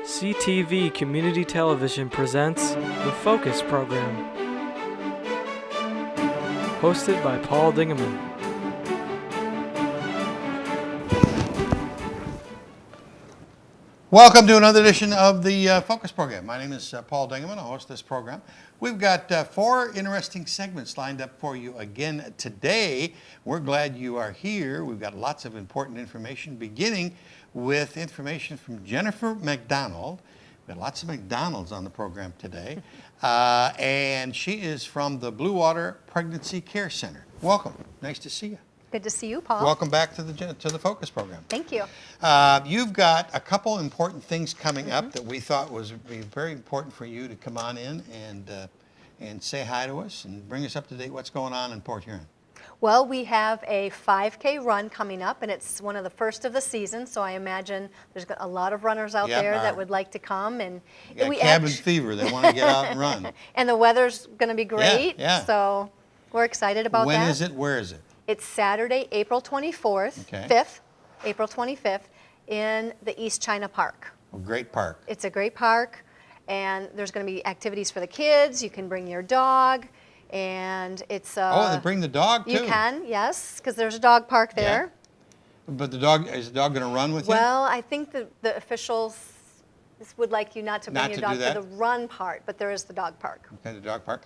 CTV Community Television presents The Focus Program, hosted by Paul Dingeman. Welcome to another edition of the Focus Program. My name is Paul Dingeman. I host this program. We've got four interesting segments lined up for you again today. We're glad you are here. We've got lots of important information, beginning with information from Jennifer McDonald. We've got lots of McDonald's on the program today. And she is from the Blue Water Pregnancy Care Center. Welcome. Nice to see you. Good to see you, Paul. Welcome back to the Focus Program. Thank you. You've got a couple important things coming up that we thought would be very important for you to come on in and say hi to us and bring us up to date what's going on in Port Huron. Well, we have a 5K run coming up, and it's one of the first of the season, so I imagine there's a lot of runners out there that would like to come. And we cabin fever. They want to get out and run. And the weather's going to be great, yeah. So we're excited about that. When is it? Where is it? It's Saturday, April 24th, 5th, April 25th, in the East China Park. A great park. It's a great park, and there's going to be activities for the kids. You can bring your dog, and it's... they bring the dog, too? You can, yes, because there's a dog park there. Yeah. But is the dog going to run with you? Well, I think the officials would like you not to bring your dog to the run part, but there is the dog park. Okay, the dog park.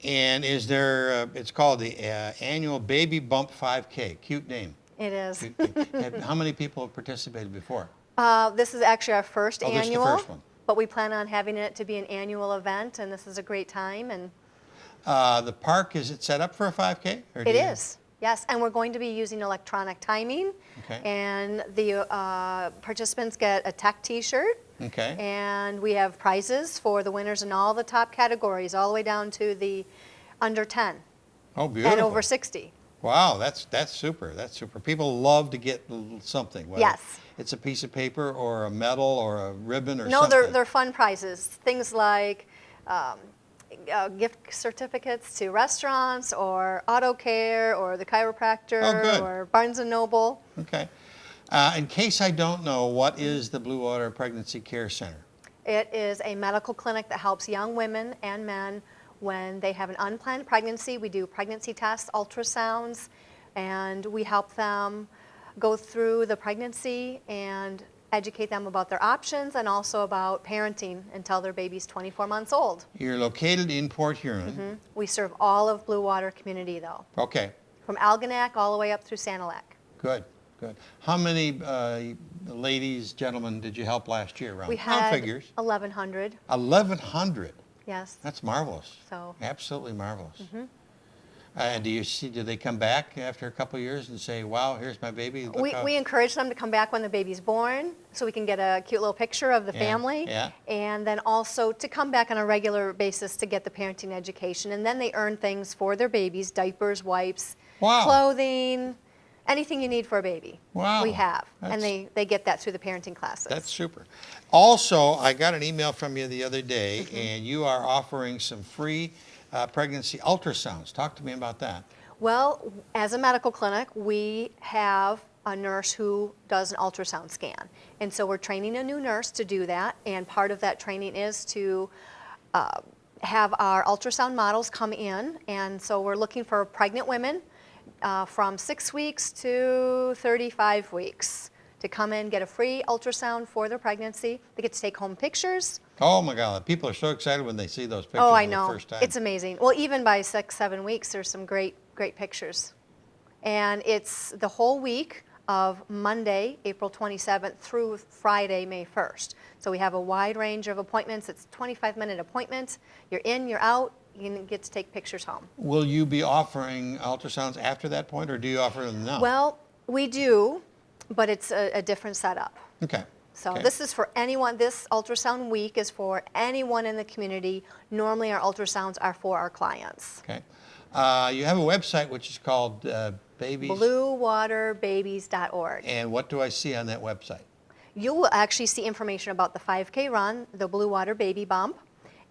And is there, it's called the annual Baby Bump 5K. Cute name. It is. How many people have participated before? This is actually our first annual. This is the first one. But we plan on having it to be an annual event, and this is a great time. And the park, is it set up for a 5K? It is, yes. And we're going to be using electronic timing. Okay. And the participants get a tech t-shirt. Okay. And we have prizes for the winners in all the top categories, all the way down to the under 10. Oh, beautiful. And over 60. Wow, that's super. That's super. People love to get something. Yes. It's a piece of paper or a medal or a ribbon or something. No, they're fun prizes. Things like gift certificates to restaurants or auto care or the chiropractor or Barnes & Noble. Okay. In case I don't know, what is the Blue Water Pregnancy Care Center? It is a medical clinic that helps young women and men when they have an unplanned pregnancy. We do pregnancy tests, ultrasounds, and we help them go through the pregnancy and educate them about their options and also about parenting until their baby's 24 months old. You're located in Port Huron. We serve all of Blue Water community, though. Okay. From Algonac all the way up through Sanilac. Good. How many ladies, gentlemen did you help last year around? We had figures. 1,100. 1,100? Yes. That's marvelous. So. Absolutely marvelous. And do they come back after a couple of years and say, wow, here's my baby? We encourage them to come back when the baby's born so we can get a cute little picture of the family. Yeah. And then also to come back on a regular basis to get the parenting education. And then they earn things for their babies, diapers, wipes, clothing, anything you need for a baby. Wow. We have. And they get that through the parenting classes. That's super. Also, I got an email from you the other day, and you are offering some free pregnancy ultrasounds. Talk to me about that. Well, as a medical clinic, we have a nurse who does an ultrasound scan. And so we're training a new nurse to do that. And part of that training is to have our ultrasound models come in. And so we're looking for pregnant women from 6 weeks to 35 weeks to come in, get a free ultrasound for their pregnancy. They get to take home pictures. Oh my God, people are so excited when they see those pictures for the first time. It's amazing. Well, even by 6-7 weeks, there's some great pictures. And it's the whole week of Monday, April 27th through Friday, May 1st. So we have a wide range of appointments. It's 25-minute appointments. You're in, you're out. You get to take pictures home. Will you be offering ultrasounds after that point, or do you offer them now? Well, we do, but it's a different setup. Okay. So this is for anyone. This ultrasound week is for anyone in the community. Normally our ultrasounds are for our clients. Okay. You have a website which is called BlueWaterBabies.org. And what do I see on that website? You will actually see information about the 5K run, the Blue Water Baby Bump,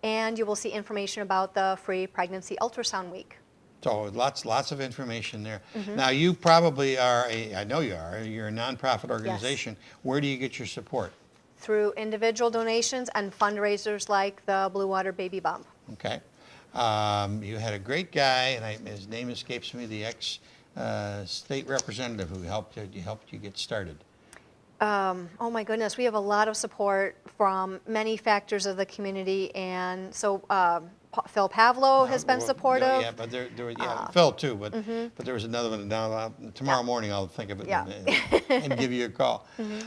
and you will see information about the free pregnancy ultrasound week. So lots of information there. Now you probably are, I know you are, you're a nonprofit organization. Yes. Where do you get your support? through individual donations and fundraisers like the Blue Water Baby Bump. Okay. You had a great guy, and his name escapes me, the ex-state representative who helped you get started. Oh my goodness, we have a lot of support from many factors of the community, and so Phil Pavlo has been supportive. Yeah, but there was, Phil too, but there was another one. Now, tomorrow morning I'll think of it and give you a call.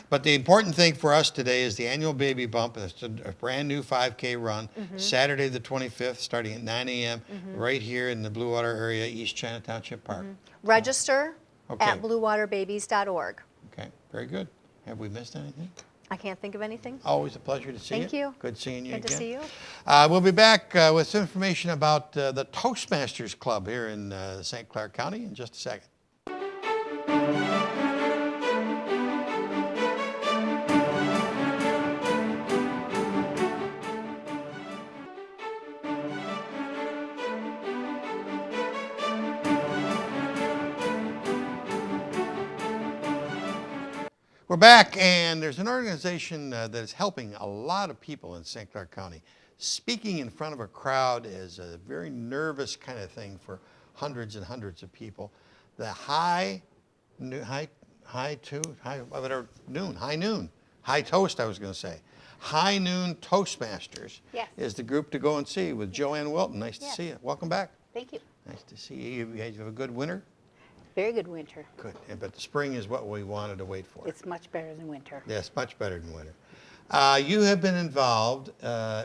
But the important thing for us today is the annual Baby Bump. It's a brand new 5K run, Saturday the 25th, starting at 9 a.m. right here in the Blue Water area, East China Township Park. Register at bluewaterbabies.org. Okay, very good. Have we missed anything? I can't think of anything. Always a pleasure to see you. Thank you. Good seeing you again. Good to see you. We'll be back with some information about the Toastmasters Club here in St. Clair County in just a second. We're back, and there's an organization that is helping a lot of people in St. Clair County. Speaking in front of a crowd is a very nervous kind of thing for hundreds and hundreds of people. The High Noon, High Toast, I was going to say. High Noon Toastmasters is the group to go and see with Joanne Wilton. Nice to see you. Welcome back. Thank you. Nice to see you. You guys have a good winter? Very good winter. Good, but the spring is what we wanted to wait for. It's much better than winter. Yes, much better than winter. You have been involved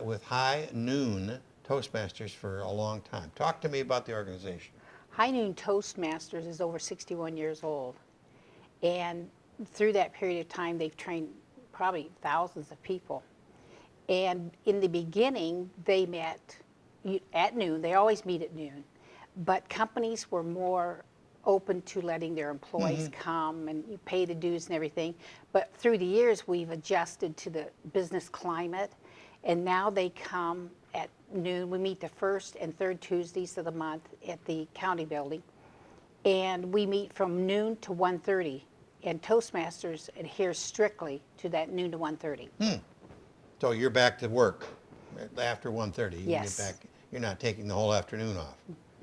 with High Noon Toastmasters for a long time. Talk to me about the organization. High Noon Toastmasters is over 61 years old. And through that period of time, they've trained probably thousands of people. And in the beginning, they met at noon. They always meet at noon. But companies were more open to letting their employees come and pay the dues and everything. But through the years, we've adjusted to the business climate, and now they come at noon. We meet the first and third Tuesdays of the month at the county building, and we meet from noon to 1:30, and Toastmasters adheres strictly to that noon to 1:30. So you're back to work after 1:30. You Yes. Get back. You're not taking the whole afternoon off.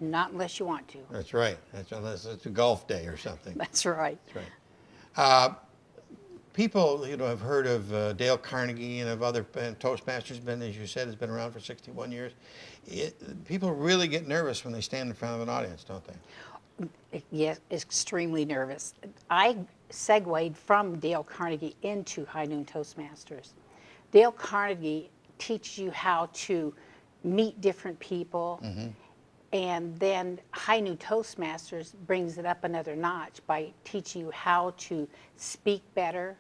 Not unless you want to. That's right. That's unless it's a golf day or something. That's right. That's right. People, have heard of Dale Carnegie and of other Toastmasters. Been, as you said, has been around for 61 years. People really get nervous when they stand in front of an audience, don't they? Yes, extremely nervous. I segued from Dale Carnegie into High Noon Toastmasters. Dale Carnegie teaches you how to meet different people. And then High Noon Toastmasters brings it up another notch by teaching you how to speak better,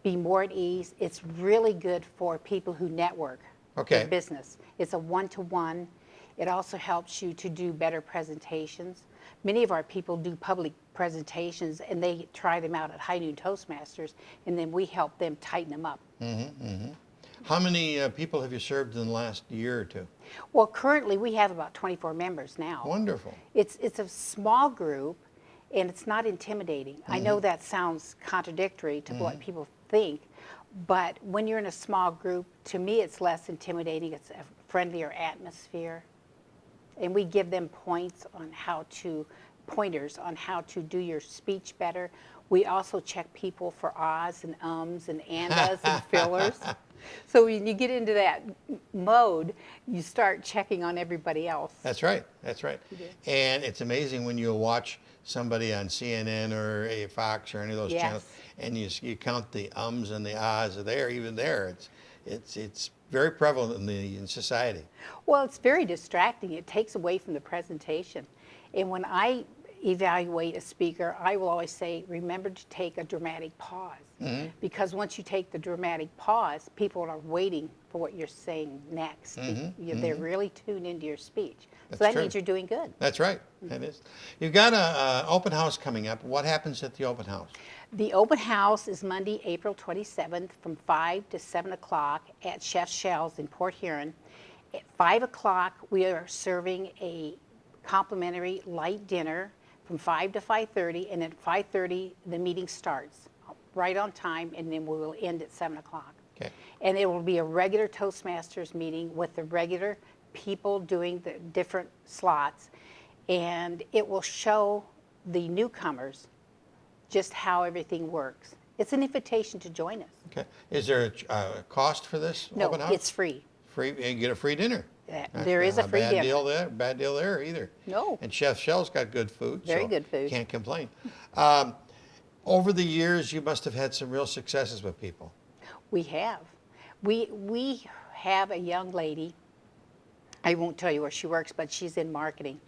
be more at ease. It's really good for people who network in business. It's a one-to-one. It also helps you to do better presentations. Many of our people do public presentations, and they try them out at High Noon Toastmasters, and then we help them tighten them up. How many people have you served in the last year or two? Well, currently we have about 24 members now. Wonderful. It's a small group, and it's not intimidating. I know that sounds contradictory to what people think, but when you're in a small group, to me it's less intimidating. It's a friendlier atmosphere, and we give them pointers on how to do your speech better. We also check people for ahs and ums and andas and fillers. So when you get into that mode, you start checking on everybody else. That's right. That's right. And it's amazing when you watch somebody on CNN or a Fox or any of those channels, and you count the ums and the ahs there. Even there, it's very prevalent in society. Well, it's very distracting. It takes away from the presentation. And when I evaluate a speaker, I will always say, remember to take a dramatic pause. Because once you take the dramatic pause, people are waiting for what you're saying next. They're really tuned into your speech. So that means you're doing good. That's right. That is. You've got an open house coming up. What happens at the open house? The open house is Monday, April 27th from 5 to 7 o'clock at Chef Shell's in Port Huron. At 5 o'clock, we are serving a complimentary light dinner from 5 to 5:30, and at 5:30 the meeting starts right on time, and then we will end at 7 o'clock. Okay. And it will be a regular Toastmasters meeting with the regular people doing the different slots. And it will show the newcomers just how everything works. It's an invitation to join us. Okay. Is there a cost for this No, open house? it's free. Free, and you get a free dinner. There is a free dinner. Bad deal there either. No. And Chef Shell's got good food. Very so good food. Can't complain. Over the years, you must have had some real successes with people. We have. We have a young lady, I won't tell you where she works, but she's in marketing.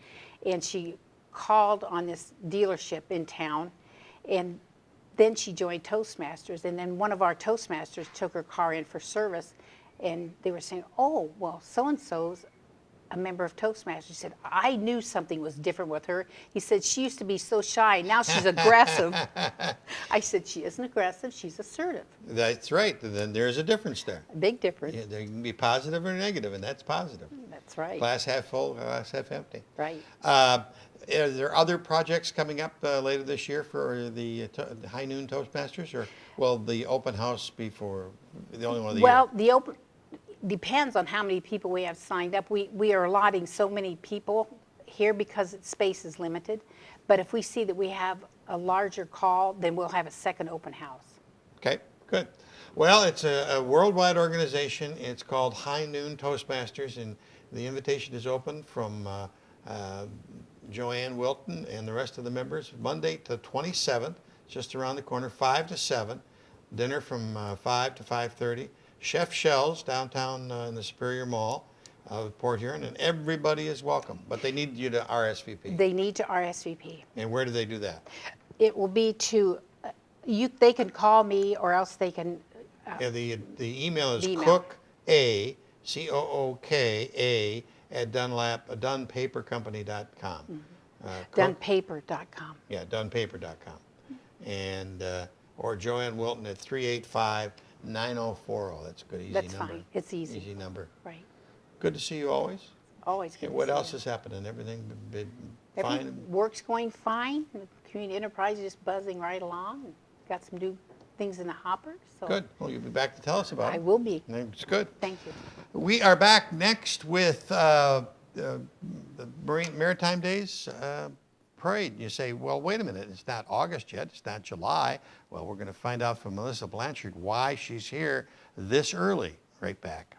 And she called on this dealership in town, and then she joined Toastmasters. And then one of our Toastmasters took her car in for service, and they were saying, oh, well, so-and-so's a member of Toastmasters. He said, I knew something was different with her. He said, she used to be so shy, now she's aggressive. I said, she isn't aggressive, she's assertive. That's right. Then there's a difference there. A big difference. Yeah, there can be positive or negative, and that's positive. That's right. Glass half full, glass half empty. Right. Are there other projects coming up later this year for the High Noon Toastmasters, or will the open house be for the only one of the year? Well, the open depends on how many people we have signed up. We are allotting so many people here because space is limited. But if we see that we have a larger call, then we'll have a second open house. Okay, good. Well, it's a worldwide organization. It's called High Noon Toastmasters, and the invitation is open from Joanne Wilton and the rest of the members. Monday the 27th, just around the corner, 5 to 7. Dinner from 5 to 5:30. Chef Shell's downtown in the Superior Mall of Port Huron, and everybody is welcome. But they need you to RSVP. They need to RSVP. And where do they do that? It will be to, they can call me, or else they can. Yeah, the email is email. COOKA, COOKA, at dunpapercompany.com. Dunpaper.com. Yeah, dunpaper.com. And, or Joanne Wilton at 385-9040. That's a good, easy That's number. fine. It's easy. Easy number. Right. Good to see you always. Always good. And to what see else you. is happening? Everything been Everything fine? work's going fine. The community enterprise is just buzzing right along. Got some new things in the hopper. So Good. Well, you'll be back to tell us about it. I will be. It's good. Thank you. We are back next with the Maritime Days parade. You say, well, wait a minute, it's not August yet, it's not July. Well, we're going to find out from Melissa Blanchard why she's here this early. Right back.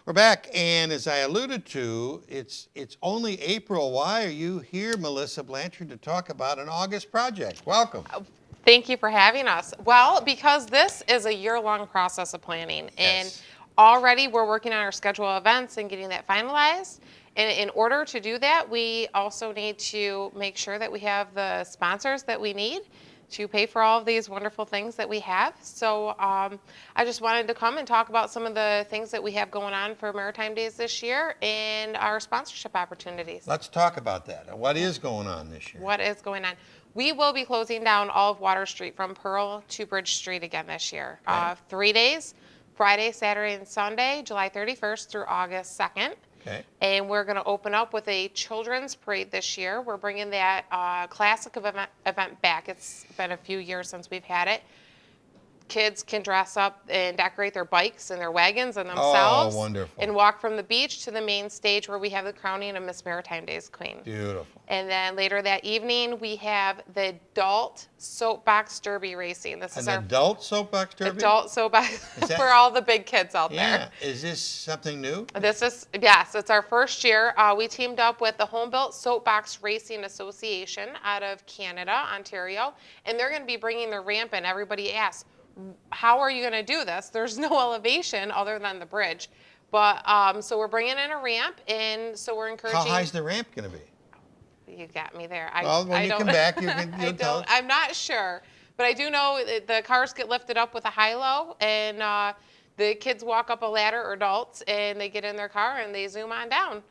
We're back, and as I alluded to, it's only April. Why are you here, Melissa Blanchard, to talk about an August project? Welcome. Thank you for having us. Well, because this is a year-long process of planning, and Yes. already we're working on our schedule of events and getting that finalized. And in order to do that, we also need to make sure that we have the sponsors that we need to pay for all of these wonderful things that we have. So I just wanted to come and talk about some of the things that we have going on for Maritime Days this year and our sponsorship opportunities. Let's talk about that. What is going on this year? What is going on? We will be closing down all of Water Street from Pearl to Bridge Street again this year. Okay. 3 days, Friday, Saturday, and Sunday, July 31st through August 2nd. Okay. And we're going to open up with a children's parade this year. We're bringing that classic event back. It's been a few years since we've had it. Kids can dress up and decorate their bikes and their wagons and themselves. Oh, wonderful. And walk from the beach to the main stage where we have the crowning of Miss Maritime Days Queen. Beautiful. And then later that evening, we have the adult soapbox derby racing. This is An our adult soapbox derby? adult soapbox Is that- for all the big kids out Yeah. there. Is this something new? This is, yes, it's our first year. We teamed up with the Home Built Soapbox Racing Association out of Canada, Ontario, and they're going to be bringing the ramp in. Everybody asks, how are you going to do this? There's no elevation other than the bridge. But so we're bringing in a ramp, and so we're encouraging. How high is the ramp going to be? You got me there. Well, when you come back, you'll tell us. I'm not sure, but I do know the cars get lifted up with a high-low, and the kids walk up a ladder, or adults, and they get in their car and they zoom on down.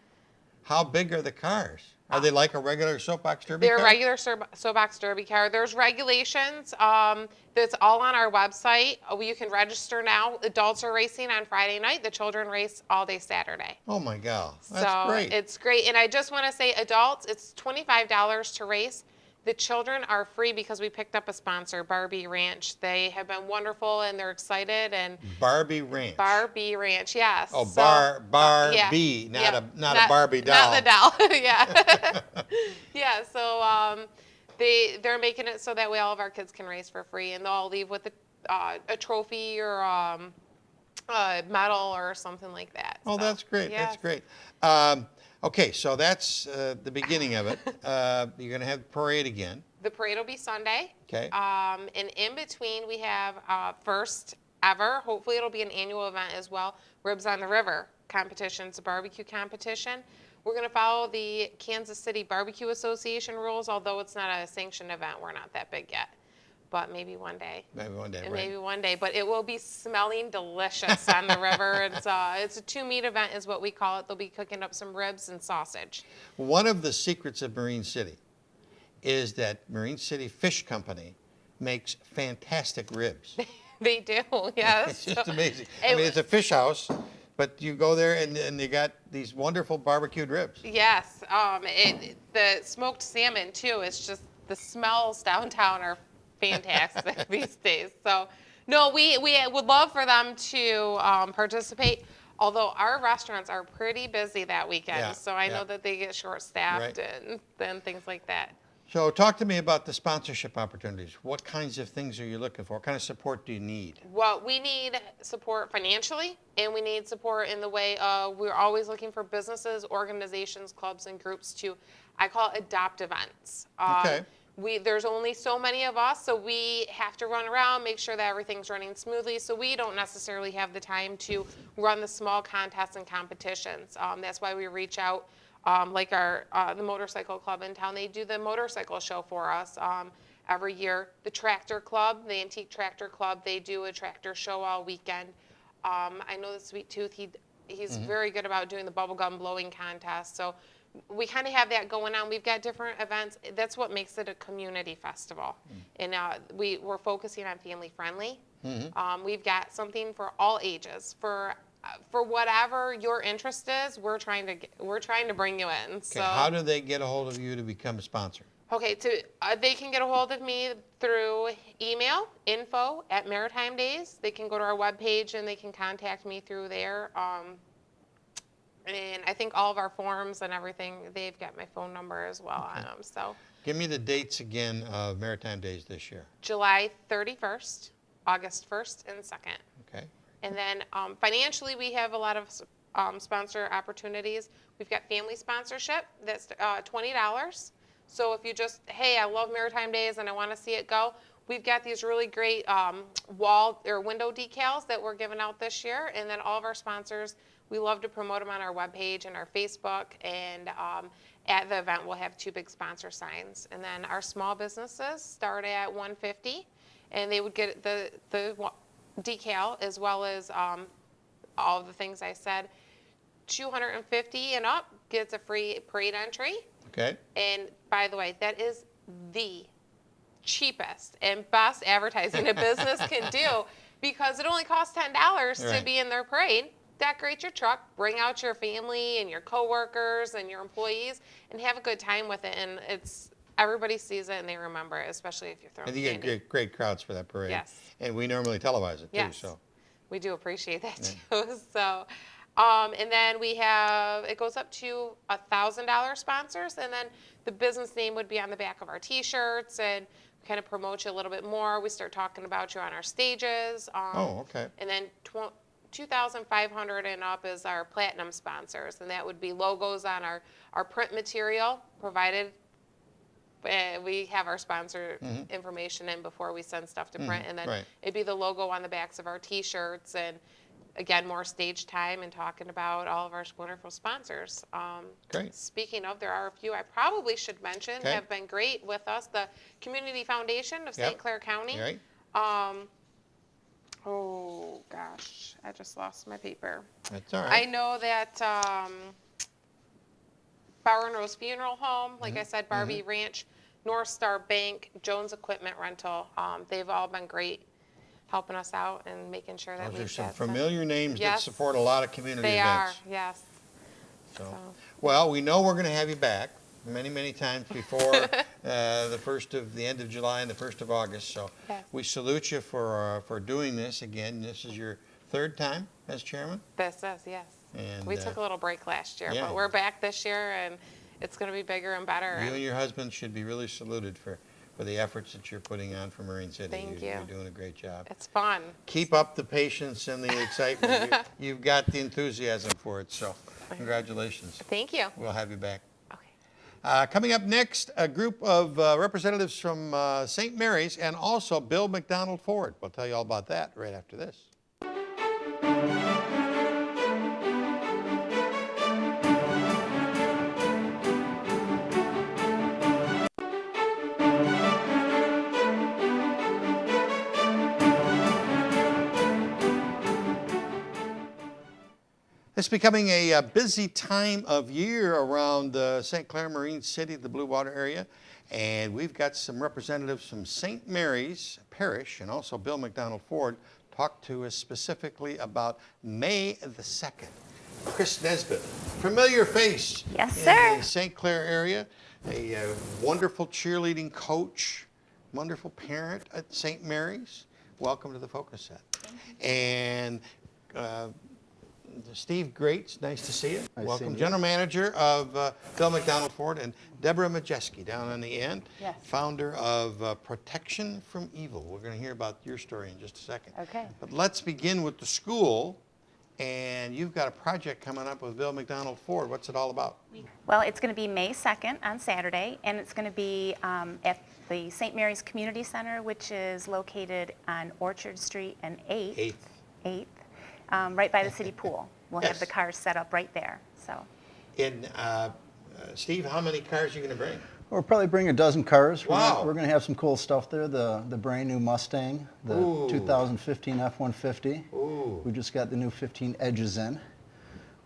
How big are the cars? Are they like a regular soapbox derby They're car? regular soapbox derby car. There's regulations. That's all on our website. You can register now. Adults are racing on Friday night. The children race all day Saturday. Oh my God, that's So great. it's great. And I just want to say, adults, it's $25 to race. The children are free because we picked up a sponsor, Barbie Ranch. They have been wonderful and they're excited. And Barbie Ranch. Barbie Ranch, yes. Oh, So, Barbie, yeah. not a Barbie doll. Not the doll, yeah. Yeah, so they're making it so that way all of our kids can race for free, and they'll all leave with a trophy or a medal or something like that. Oh, So, that's great. yes. That's great. Okay, so that's the beginning of it. You're going to have the parade again. The parade will be Sunday. Okay. And in between, we have first ever, hopefully it'll be an annual event as well, Ribs on the River competition. It's a barbecue competition. We're going to follow the Kansas City Barbecue Association rules, although it's not a sanctioned event. We're not that big yet. But maybe one day. Maybe one day, And right. maybe one day. But it will be smelling delicious on the river. It's a 2-meat event is what we call it. They'll be cooking up some ribs and sausage. One of the secrets of Marine City is that Marine City Fish Company makes fantastic ribs. They do, yes. It's just amazing. I mean, it's a fish house, but you go there and they got these wonderful barbecued ribs. Yes. The smoked salmon, too. It's just the smells downtown are fantastic these days. So, no, we would love for them to participate, although our restaurants are pretty busy that weekend. Yeah, So I yeah. know that they get short-staffed Right. and things like that. So talk to me about the sponsorship opportunities. What kinds of things are you looking for? What kind of support do you need? Well, we need support financially, and we need support in the way of we're always looking for businesses, organizations, clubs, and groups to, I call it adopt events. Okay. There's only so many of us, so we have to run around, make sure that everything's running smoothly, so we don't necessarily have the time to run the small contests and competitions. That's why we reach out, like the motorcycle club in town. They do the motorcycle show for us every year. The tractor club, the Antique Tractor Club, they do a tractor show all weekend. I know the Sweet Tooth, he's very good about doing the bubblegum blowing contest. So we kind of have that going on. We've got different events. That's what makes it a community festival. And we're focusing on family friendly. We've got something for all ages. For whatever your interest is, we're trying to bring you in. Okay, So how do they get a hold of you to become a sponsor? okay, they can get a hold of me through email, info@Maritime Days. They can go to our webpage and they can contact me through there. And I think all of our forms and everything, they've got my phone number as well on them. So Give me the dates again of Maritime Days this year. July 31st, August 1st, and 2nd. Okay. And then financially, we have a lot of sponsor opportunities. We've got family sponsorship. That's $20. So if you just, hey, I love Maritime Days and I want to see it go, we've got these really great wall or window decals that we're giving out this year. And then all of our sponsors, we love to promote them on our webpage and our Facebook. And at the event, we'll have 2 big sponsor signs. And then our small businesses start at $150, and they would get the decal as well as all of the things I said. $250 and up gets a free parade entry. Okay. And by the way, that is the cheapest and best advertising a business can do, because it only costs $10 Right. to be in their parade. Decorate your truck, bring out your family and your coworkers and your employees, and have a good time with it. And everybody sees it and they remember it, especially if you're throwing And you candy. get great crowds for that parade. Yes. And we normally televise it too. Yes. So. We do appreciate that too. So, and then it goes up to $1,000 sponsors, and then the business name would be on the back of our T-shirts, and kind of promote you a little bit more. We start talking about you on our stages. Oh, okay. And then $2,500 and up is our platinum sponsors, and that would be logos on our print material provided. We have our sponsor information in before we send stuff to print, and then right. it'd be the logo on the backs of our T-shirts, and again, more stage time and talking about all of our wonderful sponsors. Great. Speaking of, there are a few I probably should mention Okay. have been great with us. The Community Foundation of St. Yep. Clair County. Right. Oh gosh, I just lost my paper. That's all I right. know that Bower and Rose Funeral Home, like I said, Barbie Ranch, North Star Bank, Jones Equipment Rental. They've all been great helping us out and making sure that Those we are some get some- familiar names that Yes. support a lot of community They are, events. yes. So, well, we know we're going to have you back many, many times before the end of July and the 1st of August. So Yes. we salute you for doing this again. This is your 3rd time as chairman. This is, yes. And We took a little break last year, yeah. but we're back this year, and it's going to be bigger and better. You and your husband should be really saluted for the efforts that you're putting on for Marine City. Thank you. You're doing a great job. It's fun. Keep up the patience and the excitement. You've got the enthusiasm for it, so congratulations. Thank you. We'll have you back. Okay. Coming up next, a group of representatives from St. Mary's and also Bill McDonald Ford. We'll tell you all about that right after this. It's becoming a busy time of year around St. Clair, Marine City, the Blue Water area. And we've got some representatives from St. Mary's Parish and also Bill McDonald Ford talk to us specifically about May the 2nd. Chris Nesbitt, familiar face Yes, in sir. the St. Clair area, a wonderful cheerleading coach, wonderful parent at St. Mary's. Welcome to the Focus Set. And Steve Greats, nice to see you. Nice Welcome. seeing you. General Manager of Bill McDonald Ford, and Deborah Majeski down on the end, Yes. founder of Protection from Evil. We're going to hear about your story in just a second. Okay. But let's begin with the school, and you've got a project coming up with Bill McDonald Ford. What's it all about? Well, it's going to be May 2nd on Saturday, and it's going to be at the St. Mary's Community Center, which is located on Orchard Street and 8th. 8th. Right by the city pool. We'll Yes. have the cars set up right there. So And Steve, how many cars are you going to bring? We'll probably bring a dozen cars. Wow. We're going to have some cool stuff there. The brand new Mustang, the Ooh. 2015 F-150. Ooh. We just got the new 15 Edges in.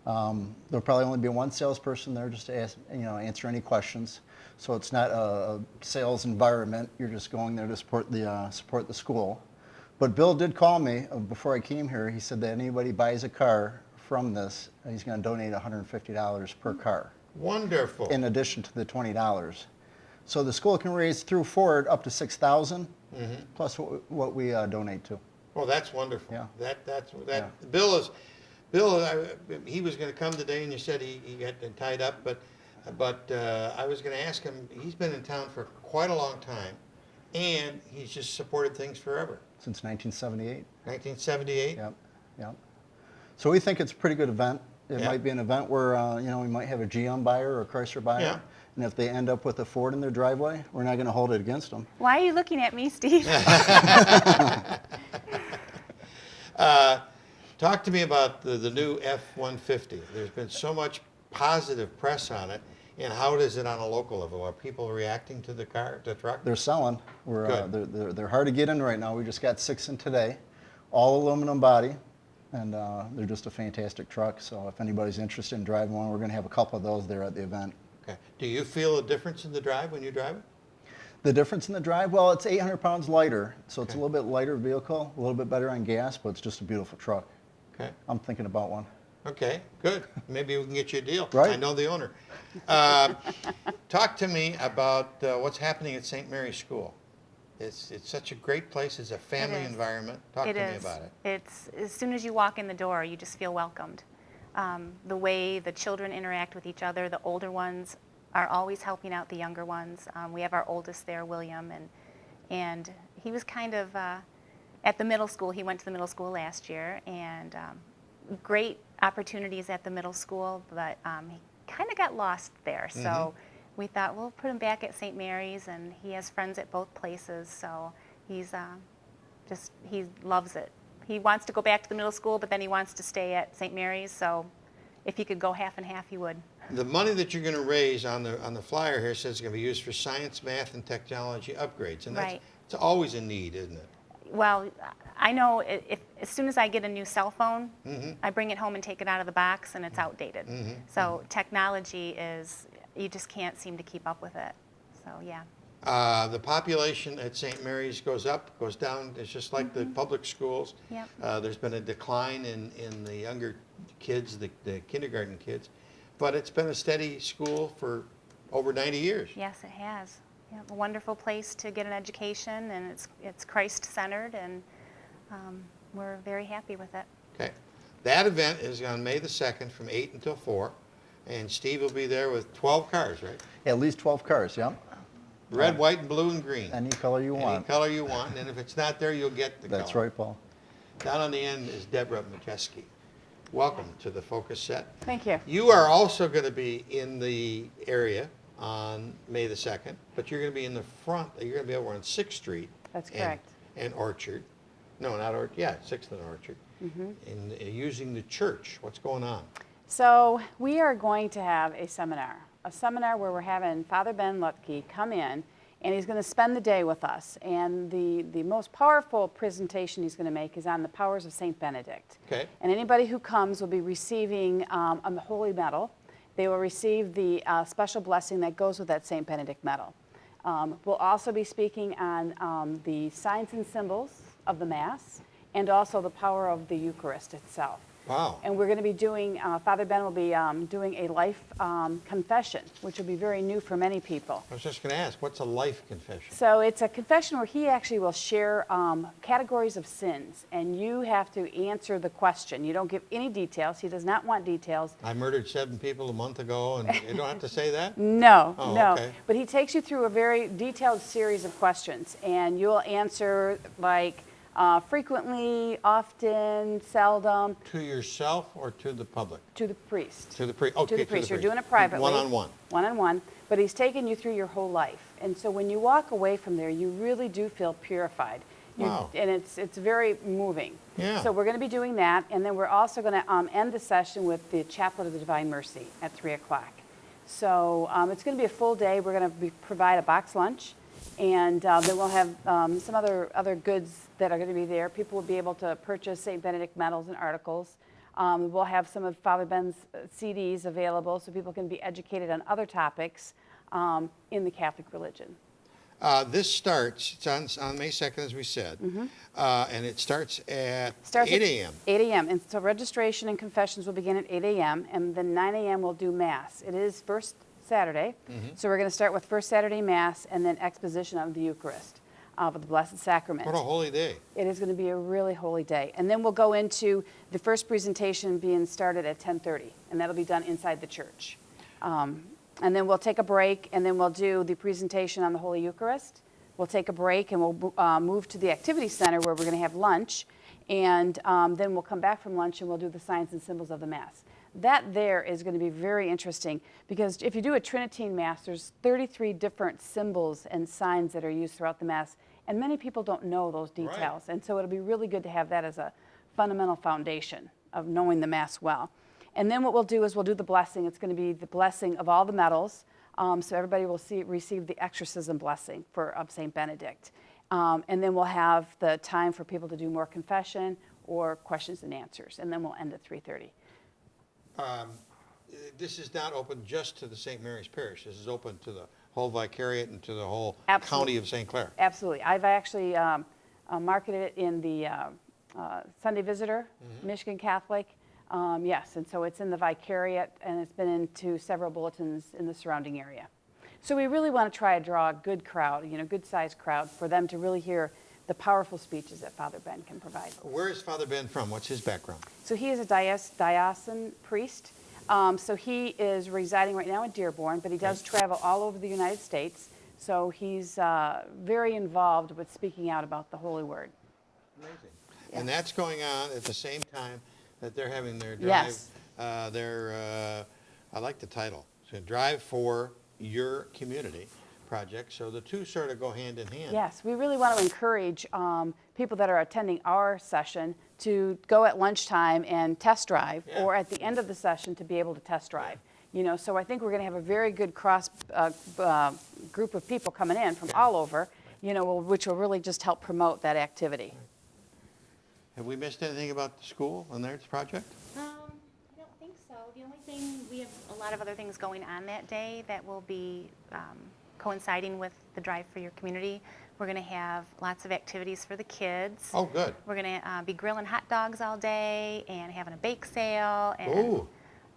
There'll probably only be one salesperson there just to answer any questions. So it's not a sales environment. You're just going there to support the school. But Bill did call me before I came here. He said that anybody buys a car from this, he's going to donate $150 per car, Wonderful. in addition to the $20. So the school can raise through Ford up to $6,000 plus what we donate to. Oh, that's wonderful. Yeah. That. Yeah. Bill, he was going to come today, and you said he got tied up, but I was going to ask him. He's been in town for quite a long time, and he's just supported things forever. Since 1978. 1978. Yep, yep. So we think it's a pretty good event. It Yeah. might be an event where we might have a GM buyer or a Chrysler buyer, Yeah. and if they end up with a Ford in their driveway, we're not going to hold it against them. why are you looking at me, Steve? Talk to me about the new F-150. There's been so much positive press on it, and how is it on a local level? Are people reacting to the truck? They're selling. Good. They're hard to get in right now. We just got 6 in today, all aluminum body, and they're just a fantastic truck. So if anybody's interested in driving one, we're going to have a couple of those there at the event. Okay. Do you feel a difference in the drive when you drive it? The difference in the drive, well, it's 800 pounds lighter, so it's Okay. a little bit lighter vehicle, a little bit better on gas, but it's just a beautiful truck. Okay. I'm thinking about one. Okay, good. Maybe we can get you a deal. Right. I know the owner. Talk to me about what's happening at St. Mary's School. It's such a great place. It's a family is. environment. Talk It to me is. about it. It's as soon as you walk in the door, you just feel welcomed. The way the children interact with each other, the older ones are always helping out the younger ones. We have our oldest there, William, and he was kind of at the middle school. He went to the middle school last year, and great opportunities at the middle school, but he kind of got lost there. So we thought we'll put him back at St. Mary's, and he has friends at both places. So he's he loves it. He wants to go back to the middle school, but then he wants to stay at St. Mary's. So if he could go half and half, he would. The money that you're going to raise on the flyer here says it's going to be used for science, math, and technology upgrades, and that's Right. it's always a need, isn't it? Well, I know if as soon as I get a new cell phone, I bring it home and take it out of the box, and it's outdated. So technology is you just can't seem to keep up with it. So yeah. The population at St. Mary's goes up, goes down. It's just like the public schools. Yep. There's been a decline in the younger kids, the kindergarten kids, but it's been a steady school for over 90 years. Yes, it has. Yeah, a wonderful place to get an education, and it's Christ-centered, and we're very happy with it. Okay. That event is on May the 2nd from 8 until 4, and Steve will be there with 12 cars, right? At least 12 cars, yeah. Red, white, and blue, and green. Any color you Any want. color you want, and if it's not there, you'll get the color. That's right, Paul. Down on the end is Deborah Majeski. Welcome to the Focus Set. Thank you. You are also going to be in the area on May the 2nd, but you're going to be in the front. You're going to be over on 6th Street. That's and- correct. And Orchard. No, not Orchard. Yeah, 6th and Orchard. And using the church. What's going on? So we are going to have a seminar where we're having Father Ben Lutke come in, and he's going to spend the day with us. And the most powerful presentation he's going to make is on the powers of St. Benedict. Okay. And anybody who comes will be receiving a holy medal. They will receive the special blessing that goes with that St. Benedict medal. We'll also be speaking on the signs and symbols of the Mass, and also the power of the Eucharist itself. Wow. And we're going to be doing, Father Ben will be doing a life confession, which will be very new for many people. I was just going to ask, what's a life confession? So it's a confession where he actually will share categories of sins, and you have to answer the question. You don't give any details. He does not want details. I murdered 7 people a month ago, and you don't have to say that? No, Oh, no. okay. But he takes you through a very detailed series of questions, and you'll answer like frequently, often, seldom, To yourself or to the public? to the priest. To the priest. Okay, To the priest. You're doing it privately. One-on-one. One-on-one. But he's taking you through your whole life. And so when you walk away from there, you really do feel purified. Wow. And it's very moving. Yeah. So we're going to be doing that. And then we're also going to end the session with the Chaplet of the Divine Mercy at 3 o'clock. So it's going to be a full day. We're going to provide a box lunch. And then we'll have some other goods that are going to be there. People will be able to purchase St. Benedict medals and articles. We'll have some of Father Ben's CDs available so people can be educated on other topics in the Catholic religion. This starts, it's on May 2nd, as we said, and it starts at 8 a.m. 8 a.m. And so registration and confessions will begin at 8 a.m. And then 9 a.m. we'll do Mass. It is first Saturday, so we're going to start with First Saturday Mass and then exposition of the Eucharist, of the Blessed Sacrament. What a holy day. It is going to be a really holy day. And then we'll go into the first presentation being started at 10:30, and that'll be done inside the church. And then we'll take a break, and then we'll do the presentation on the Holy Eucharist. We'll take a break, and we'll move to the Activity Center where we're going to have lunch. And then we'll come back from lunch, and we'll do the signs and symbols of the Mass. That there is going to be very interesting, because if you do a Trinitine Mass, there's 33 different symbols and signs that are used throughout the Mass, and many people don't know those details. Right. And so it'll be really good to have that as a fundamental foundation of knowing the Mass well. And then what we'll do is we'll do the blessing. It's going to be the blessing of all the medals, so everybody will receive the exorcism blessing of St. Benedict. And then we'll have the time for people to do more confession or questions and answers, and then we'll end at 3:30. This is not open just to the St. Mary's Parish. This is open to the whole vicariate and to the whole county of St. Clair. Absolutely. I've actually marketed it in the Sunday Visitor, Michigan Catholic. Yes, and so it's in the vicariate, and it's been into several bulletins in the surrounding area. So we really want to try to draw a good crowd, good-sized crowd, for them to really hear the powerful speeches that Father Ben can provide. Where is Father Ben from? What's his background? So he is a diocesan priest. So he is residing right now in Dearborn, but he does travel all over the United States. So he's very involved with speaking out about the Holy Word. Amazing. Yeah. And that's going on at the same time that they're having their drive. Yes. I like the title. So Drive for Your Community project. So the two sort of go hand in hand. Yes, we really want to encourage people that are attending our session to go at lunchtime and test drive, or at the end of the session to be able to test drive. So I think we're going to have a very good group of people coming in from all over, which will really just help promote that activity. Have we missed anything about the school and their project? I don't think so. the only thing, we have a lot of other things going on that day that will be coinciding with the Drive for Your Community. We're going to have lots of activities for the kids. Oh, good. We're going to be grilling hot dogs all day and having a bake sale. And, Ooh.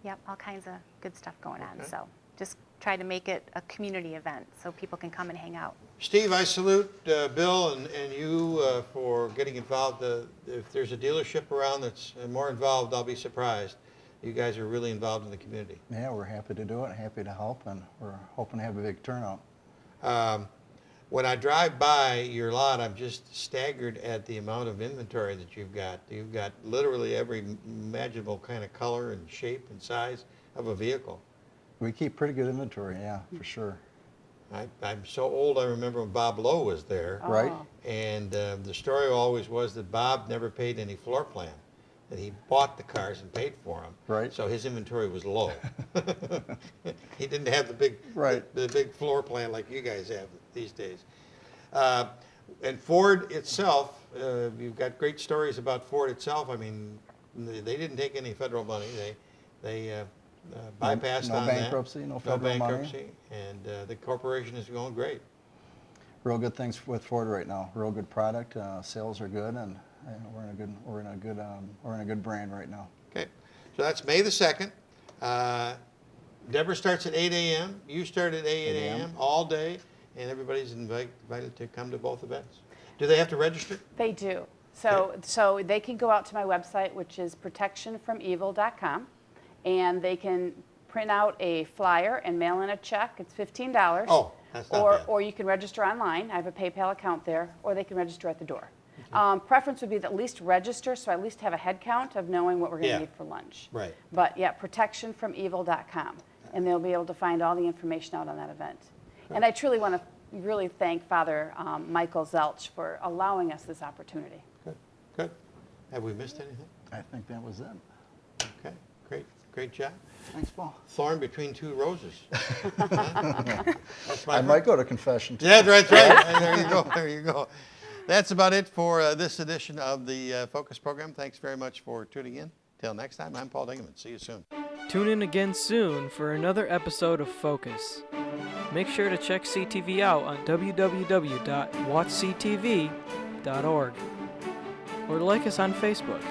yep, all kinds of good stuff going on. Okay. So just try to make it a community event so people can come and hang out. Steve, I salute Bill and you for getting involved. If there's a dealership around that's more involved, I'll be surprised. You guys are really involved in the community. Yeah, we're happy to do it, happy to help, and we're hoping to have a big turnout. When I drive by your lot, I'm just staggered at the amount of inventory that you've got. You've got literally every imaginable kind of color and shape and size of a vehicle. We keep pretty good inventory, yeah, for sure. I'm so old, I remember when Bob Lowe was there. Right? And the story always was that Bob never paid any floor plan, that he bought the cars and paid for them. Right. So his inventory was low. He didn't have the big, Right. the big floor plan like you guys have these days. And Ford itself, you've got great stories about Ford itself. I mean, they didn't take any federal money. They bypassed no on bankruptcy, that. no federal money. bankruptcy, and the corporation is going great. Real good things with Ford right now. Real good product. Sales are good, and we're in a good brand right now. Okay, so that's May the 2nd. Deborah starts at 8 a.m. You start at 8 a.m. all day, and everybody's invited to come to both events. Do they have to register? They do. So they can go out to my website, which is protectionfromevil.com, and they can print out a flyer and mail in a check. It's $15. Oh, that's not bad. Or you can register online. I have a PayPal account there, or they can register at the door. Preference would be to at least register, so I at least have a head count of knowing what we're going to Yeah. need for lunch. Right. But yeah, protectionfromevil.com, and they'll be able to find all the information out on that event. And I truly want to really thank Father Michael Zelch for allowing us this opportunity. Good, good. Have we missed anything? I think that was it. Okay, great job. Thanks, Paul. Thorn between two roses. That's my I might go to confession too. Yeah, that's right. And there you go. That's about it for this edition of the Focus program. Thanks very much for tuning in. Till next time, I'm Paul Dingeman. See you soon. Tune in again soon for another episode of Focus. Make sure to check CTV out on www.watchctv.org or like us on Facebook.